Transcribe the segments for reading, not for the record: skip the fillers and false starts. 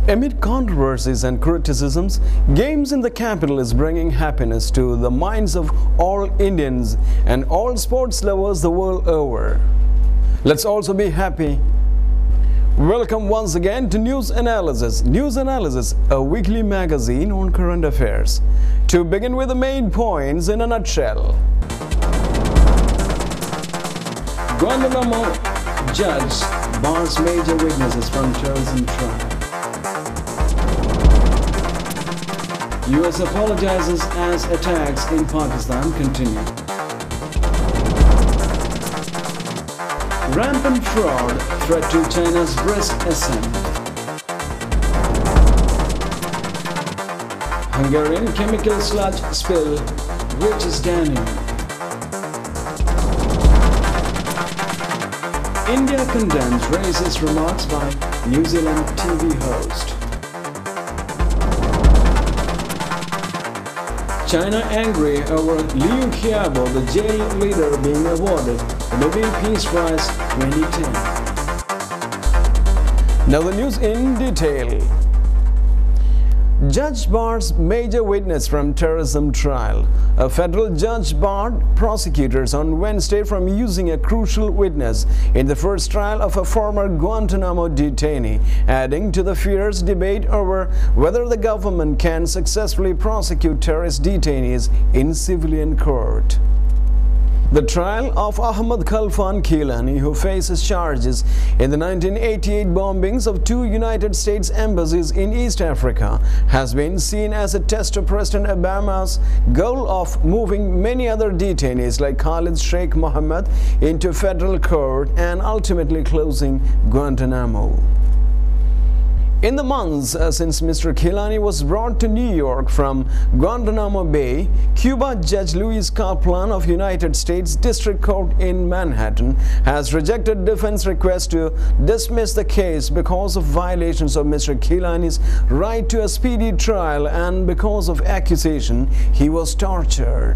Amid controversies and criticisms, games in the capital is bringing happiness to the minds of all Indians and all sports lovers the world over. Let's also be happy. Welcome once again to News Analysis. News Analysis, a weekly magazine on current affairs. To begin with the main points in a nutshell. Guantanamo judge bars major witnesses from terrorism trial. US apologizes as attacks in Pakistan continue. Rampant fraud threat to China's brisk ascent. Hungarian chemical sludge spill reaches Danube. India condemns racist remarks by New Zealand TV host. China angry over Liu Xiaobo, the jail leader, being awarded the Nobel Peace Prize 2010. Now the news in detail. Judge bars major witness from terrorism trial. A federal judge barred prosecutors on Wednesday from using a crucial witness in the first trial of a former Guantanamo detainee, adding to the fierce debate over whether the government can successfully prosecute terrorist detainees in civilian court. The trial of Ahmad Khalfan Kilani, who faces charges in the 1988 bombings of two United States embassies in East Africa, has been seen as a test of President Obama's goal of moving many other detainees like Khalid Sheikh Mohammed into federal court and ultimately closing Guantanamo. In the months since Mr. Kilani was brought to New York from Guantanamo Bay, Cuba Judge Luis Kaplan of United States District Court in Manhattan has rejected defense requests to dismiss the case because of violations of Mr. Kilani's right to a speedy trial and because of accusation he was tortured.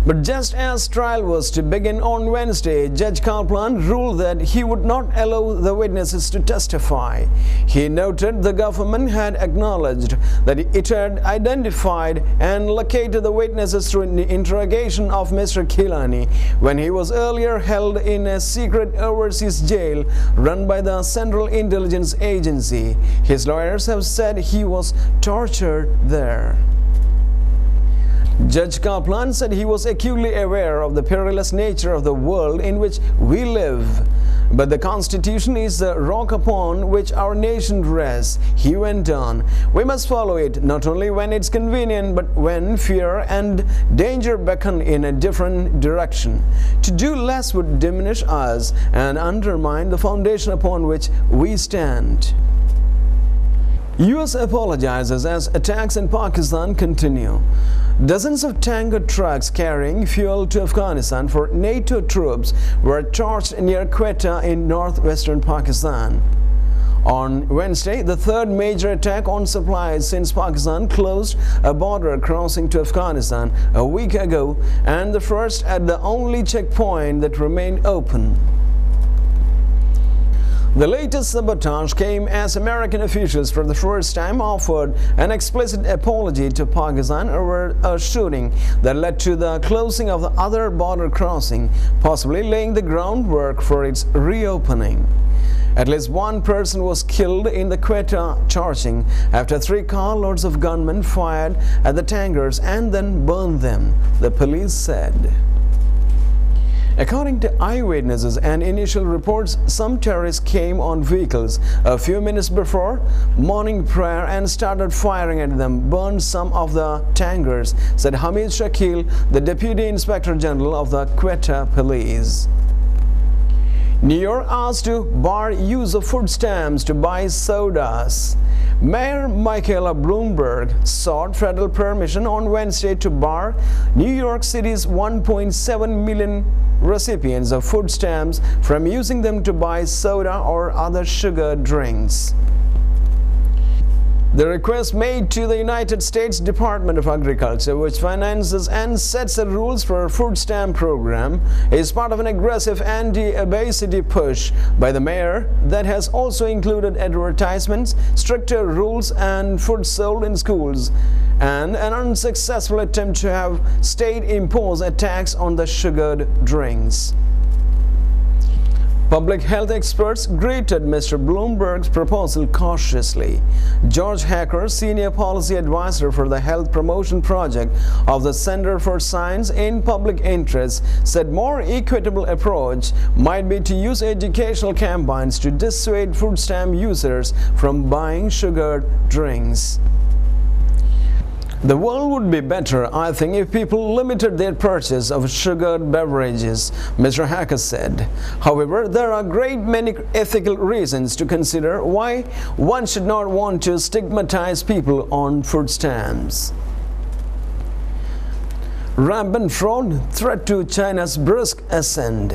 But just as trial was to begin on Wednesday, Judge Kaplan ruled that he would not allow the witnesses to testify. He noted the government had acknowledged that it had identified and located the witnesses through the interrogation of Mr. Kilani when he was earlier held in a secret overseas jail run by the Central Intelligence Agency. His lawyers have said he was tortured there. Judge Kaplan said he was acutely aware of the perilous nature of the world in which we live. But the Constitution is the rock upon which our nation rests, he went on. We must follow it not only when it's convenient, but when fear and danger beckon in a different direction. To do less would diminish us and undermine the foundation upon which we stand. US apologizes as attacks in Pakistan continue. Dozens of tanker trucks carrying fuel to Afghanistan for NATO troops were charged near Quetta in northwestern Pakistan. On Wednesday, the third major attack on supplies since Pakistan closed a border crossing to Afghanistan a week ago, and the first at the only checkpoint that remained open. The latest sabotage came as American officials for the first time offered an explicit apology to Pakistan over a shooting that led to the closing of the other border crossing, possibly laying the groundwork for its reopening. At least one person was killed in the Quetta charging after 3 carloads of gunmen fired at the tankers and then burned them, the police said. According to eyewitnesses and initial reports, some terrorists came on vehicles a few minutes before morning prayer and started firing at them, burned some of the tankers, said Hamid Shakil, the Deputy Inspector General of the Quetta Police. New York asked to bar use of food stamps to buy sodas. Mayor Michaela Bloomberg sought federal permission on Wednesday to bar New York City's 1.7 million recipients of food stamps from using them to buy soda or other sugar drinks. The request made to the United States Department of Agriculture, which finances and sets the rules for a food stamp program, is part of an aggressive anti-obesity push by the mayor that has also included advertisements, stricter rules and food sold in schools, and an unsuccessful attempt to have state impose a tax on the sugared drinks. Public health experts greeted Mr. Bloomberg's proposal cautiously. George Hacker, senior policy advisor for the Health Promotion Project of the Center for Science in Public Interest, said more equitable approach might be to use educational campaigns to dissuade food stamp users from buying sugared drinks. The world would be better, I think, if people limited their purchase of sugared beverages, Mr. Hacker said. However, there are great many ethical reasons to consider why one should not want to stigmatize people on food stamps. Rampant fraud threat to China's brisk ascent.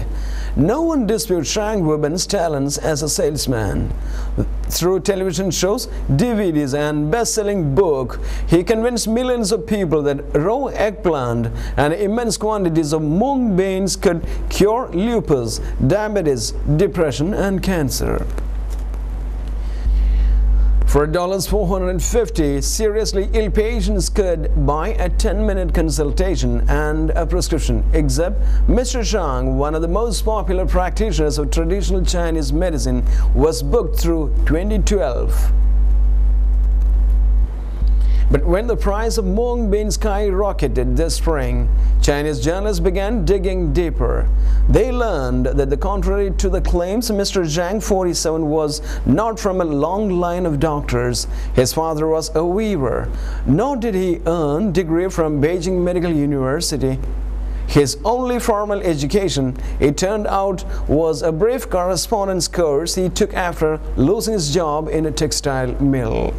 No one disputes Zhang Weibin's talents as a salesman. Through television shows, DVDs and best-selling book, he convinced millions of people that raw eggplant and immense quantities of mung beans could cure lupus, diabetes, depression and cancer. For $450, seriously ill patients could buy a 10-minute consultation and a prescription, except Mr. Zhang, one of the most popular practitioners of traditional Chinese medicine, was booked through 2012. But when the price of mung beans skyrocketed this spring, Chinese journalists began digging deeper. They learned that, the contrary to the claims, Mr. Zhang, 47, was not from a long line of doctors. His father was a weaver, nor did he earn a degree from Beijing Medical University. His only formal education, it turned out, was a brief correspondence course he took after losing his job in a textile mill.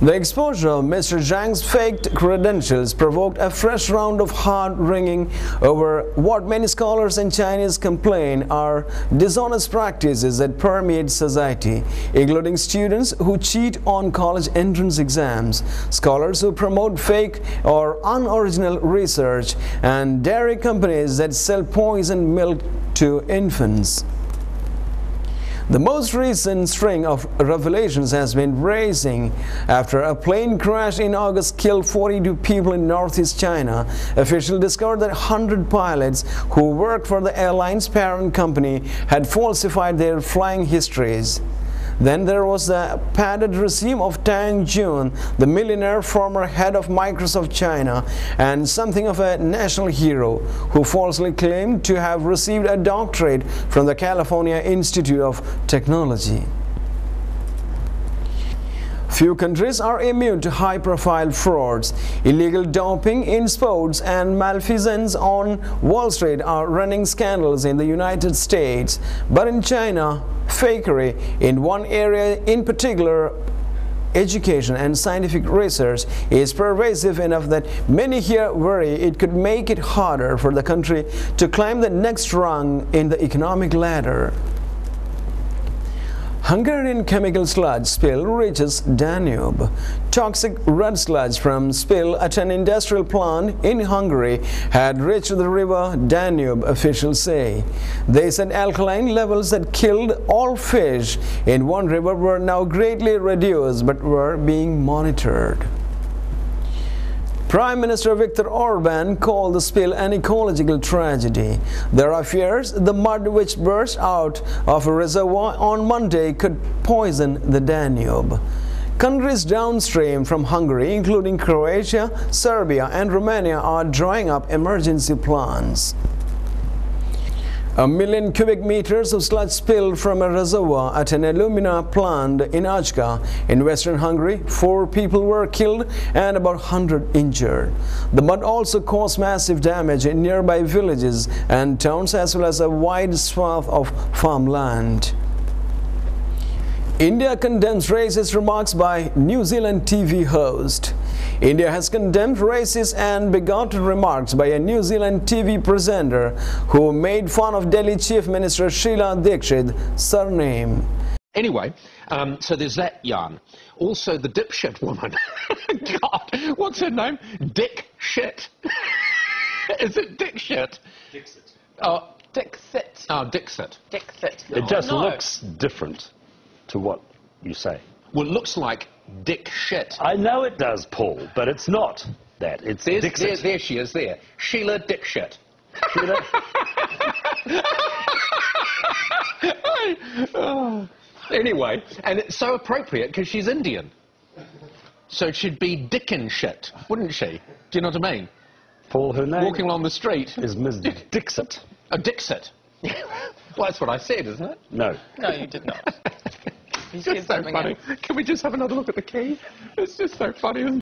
The exposure of Mr. Zhang's faked credentials provoked a fresh round of heart-wringing over what many scholars and Chinese complain are dishonest practices that permeate society, including students who cheat on college entrance exams, scholars who promote fake or unoriginal research, and dairy companies that sell poisoned milk to infants. The most recent string of revelations has been raising after a plane crash in August killed 42 people in northeast China. Officials discovered that 100 pilots who worked for the airline's parent company had falsified their flying histories. Then there was the padded regime of Tang Jun, the millionaire former head of Microsoft China and something of a national hero, who falsely claimed to have received a doctorate from the California Institute of Technology. Few countries are immune to high-profile frauds. Illegal doping in sports and malfeasance on Wall Street are running scandals in the United States. But in China, fakery in one area in particular, education and scientific research, is pervasive enough that many here worry it could make it harder for the country to climb the next rung in the economic ladder. Hungarian chemical sludge spill reaches Danube. Toxic red sludge from spill at an industrial plant in Hungary had reached the river Danube, officials say. They said alkaline levels that killed all fish in one river were now greatly reduced but were being monitored. Prime Minister Viktor Orban called the spill an ecological tragedy. There are fears the mud which burst out of a reservoir on Monday could poison the Danube. Countries downstream from Hungary, including Croatia, Serbia and Romania, are drawing up emergency plans. 1 million cubic meters of sludge spilled from a reservoir at an alumina plant in Ajka in western Hungary. 4 people were killed and about 100 injured. The mud also caused massive damage in nearby villages and towns, as well as a wide swath of farmland. India condemns racist remarks by New Zealand TV host. India has condemned racist and bigoted remarks by a New Zealand TV presenter who made fun of Delhi Chief Minister Sheila Dikshit's surname. Anyway, so there's that yarn. Also, the dipshit woman. God, what's her name? Dick Shit. Is it Dick Shit? Dixit. Oh, Dixit. oh, Dixit. Dixit. It just No. looks different to what you say. Well, it looks like Dick Shit. I know it does, Paul, but it's not that. It's Dixit. There she is, there. Sheila Dick Shit. Sheila? Oh. Anyway, and it's so appropriate because she's Indian. So she'd be Dickin Shit, wouldn't she? Do you know what I mean? Paul, her name Walking along the street. is Ms. Dixit. Oh, Dixit. Well, that's what I said, isn't it? No. No, you did not. You It's said just so something funny. else. Can we just have another look at the key? It's just so funny, isn't it?